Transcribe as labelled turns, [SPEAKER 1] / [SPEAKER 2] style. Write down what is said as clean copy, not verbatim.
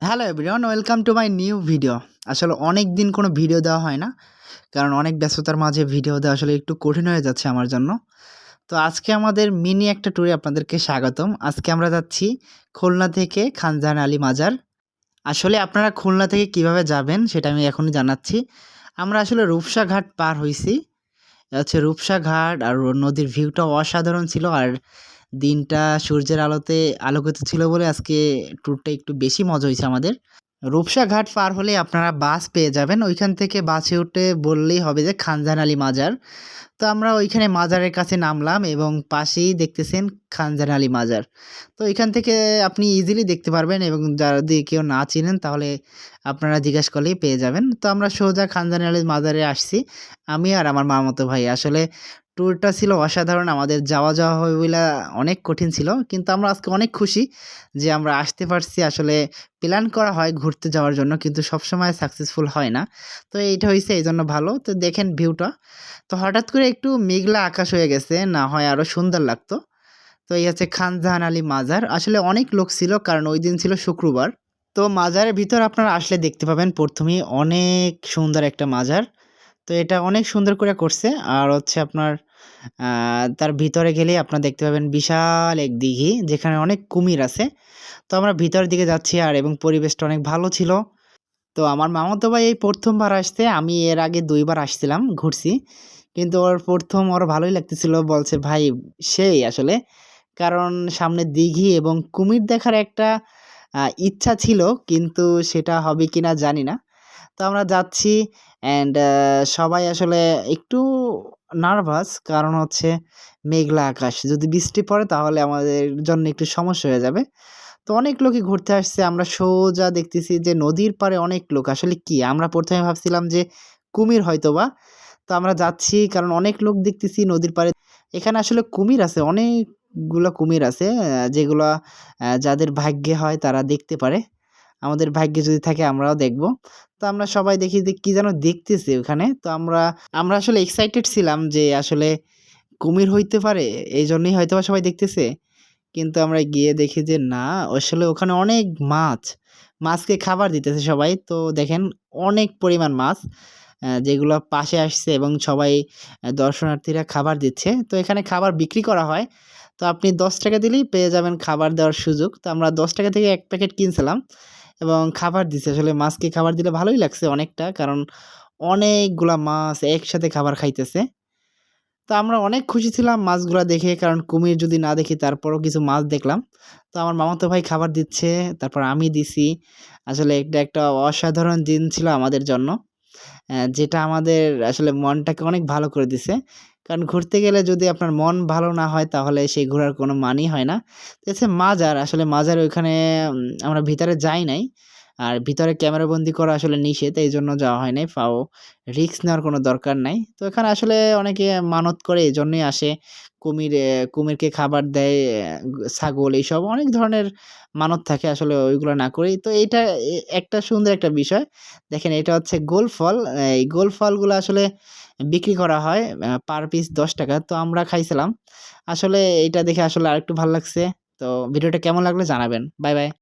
[SPEAKER 1] Hello everyone, welcome to my new video. আসলে অনেক দিন কোনো ভিডিও দেওয়া হয় না, কারণ অনেক ব্যস্ততার মাঝে ভিডিও দেওয়া আসলে একটু কঠিন হয়ে যাচ্ছে আমার জন্য। তো আজকে আমাদের মিনি একটা ট্যুরে আপনাদেরকে স্বাগতম। আজকে আমরা যাচ্ছি খুলনা থেকে খানজাহান আলী মাজার। আসলে আপনারা খুলনা থেকে কিভাবে যাবেন সেটা আমি এখনই জানাচ্ছি। আমরা আসলে রূপসা ঘাট পার হইছি। হচ্ছে রূপসা ঘাট, আর নদীর ভিউটা অসাধারণ ছিল, আর দিনটা সূর্যের আলোতে আলোকিত ছিল বলে আজকে ট্যুরটা একটু বেশি মজা হয়েছে আমাদের। রূপসা ঘাট পার হলে আপনারা বাস পেয়ে যাবেন। ওইখান থেকে বাসে উঠে বললেই হবে যে খানজাহান আলী মাজার। তো আমরা ওইখানে মাজারের কাছে নামলাম এবং পাশেই দেখতেছেন খানজাহান আলী মাজার। তো এখান থেকে আপনি ইজিলি দেখতে পারবেন, এবং যদি কেউ না চিনেন তাহলে আপনারা জিজ্ঞেস করলেই পেয়ে যাবেন। তো আমরা সোজা খানজাহান আলী মাজারে আসছি, আমি আর আমার মামাতো ভাই। আসলে ট্যুরটা ছিল অসাধারণ। আমাদের যাওয়া হবে বইলা অনেক কঠিন ছিল, কিন্তু আমরা আজকে অনেক খুশি যে আমরা আসতে পারছি। আসলে প্ল্যান করা হয় ঘুরতে যাওয়ার জন্য, কিন্তু সবসময় সাকসেসফুল হয় না। তো এইটা হইছে এইজন্য ভালো। তো দেখেন ভিউটা। তো হঠাৎ করে একটু মেঘলা আকাশ হয়ে গেছে, না হয় আরও সুন্দর লাগতো। তো এই হচ্ছে খানজাহান আলী মাজার। আসলে অনেক লোক ছিল, কারণ ওই দিন ছিল শুক্রবার। তো মাজারের ভিতর আপনারা আসলে দেখতে পাবেন প্রথমেই অনেক সুন্দর একটা মাজার। তো এটা অনেক সুন্দর করে করছে। আর হচ্ছে আপনার তার ভিতরে গেলেই আপনারা দেখতে পাবেন বিশাল এক দিঘি, যেখানে অনেক কুমির আছে। তো আমরা ভিতরের দিকে যাচ্ছি, আর এবং পরিবেশটা অনেক ভালো ছিল। তো আমার মামাতো ভাই এই ১ম বার আসছে। আমি এর আগে ২ বার আসছিলাম, ঘুরছি। কিন্তু ওর ভালোই লাগতেছিল। বলছে, "ভাই সেই আসলে।" কারণ সামনে দিঘি এবং কুমির দেখার একটা ইচ্ছা ছিল, কিন্তু সেটা হবে কিনা জানি না। তো আমরা যাচ্ছি, অ্যান্ড সবাই আসলে একটু নার্ভাস, কারণ হচ্ছে মেঘলা আকাশ। যদি বৃষ্টি পড়ে তাহলে আমাদের জন্য একটু সমস্যা হয়ে যাবে। তো অনেক লোকই ঘুরতে আসছে। আমরা সোজা দেখতেছি যে নদীর পাড়ে অনেক লোক। আসলে কি, আমরা ১ম এ ভাবছিলাম যে কুমির হয়তোবা। তো আমরা যাচ্ছি, কারণ অনেক লোক দেখতেছি নদীর পাড়ে। এখানে আসলে কুমির আছে, অনেকগুলা কুমির আছে, যেগুলা যাদের ভাগ্যে হয় তারা দেখতে পারে। আমাদের ভাগ্যে যদি থাকে আমরাও দেখব। তো আমরা সবাই দেখি যে কি যেন দেখতেছি ওখানে। তো আমরা আসলে এক্সাইটেড ছিলাম যে আসলে কুমির হইতে পারে, এইজন্যই হয়তোবা সবাই দেখতেছে। কিন্তু আমরা গিয়ে দেখি যে না, আসলে ওখানে অনেক মাছ। মাছকে খাবার দিতেছে সবাই। তো দেখেন অনেক পরিমাণ মাছ, যেগুলো পাশে আসছে, এবং সবাই দর্শনার্থীরা খাবার দিচ্ছে। তো এখানে খাবার বিক্রি করা হয়। তো আপনি ৳১০ দিলেই পেয়ে যাবেন খাবার দেওয়ার সুযোগ। তো আমরা ৳১০ থেকে ১ প্যাকেট কিনছিলাম, এবং খাবার দিছে। আসলে মাছকে খাবার দিলে ভালোই লাগছে অনেকটা, কারণ অনেকগুলা মাছ একসাথে খাবার খাইতেছে। তো আমরা অনেক খুশি ছিলাম মাছগুলা দেখে, কারণ কুমির যদি না দেখি তারপরও কিছু মাছ দেখলাম। তো আমার মামাতো ভাই খাবার দিচ্ছে, তারপর আমি দিছি। আসলে এটা একটা অসাধারণ দিন ছিল আমাদের জন্য। যেটা আমাদের আসলে মনটাকে অনেক ভালো করে দিছে। কারণ ঘুরতে গেলে যদি আপনার মন ভালো না হয় তাহলে সেই ঘোরার কোনো মানেই হয় না। তো হচ্ছে মাজার, আসলে মাজার ওইখানে আমরা ভিতরে যাই নাই। আর ভিতরে ক্যামেরাবন্দি করা আসলে নিষেধ, এইজন্য যাওয়া হয় নাই। রিস্ক নেওয়ার কোনো দরকার নাই। তো এখানে আসলে অনেকে মানত করে, এজন্যই আসে। কুমিরকে খাবার দেয়, ছাগল, এইসব অনেক ধরনের মানত থাকে। আসলে ওইগুলো না করেই তো এইটা একটা সুন্দর একটা বিষয়। দেখেন এটা হচ্ছে গোল ফল। এই গোল ফলগুলো আসলে বিক্রি করা হয় পার পিস ৳১০। তো আমরা খাইছিলাম। আসলে এইটা দেখে আসলে আরেকটু ভাল লাগছে। তো ভিডিওটা কেমন লাগলো জানাবেন। Bye, by.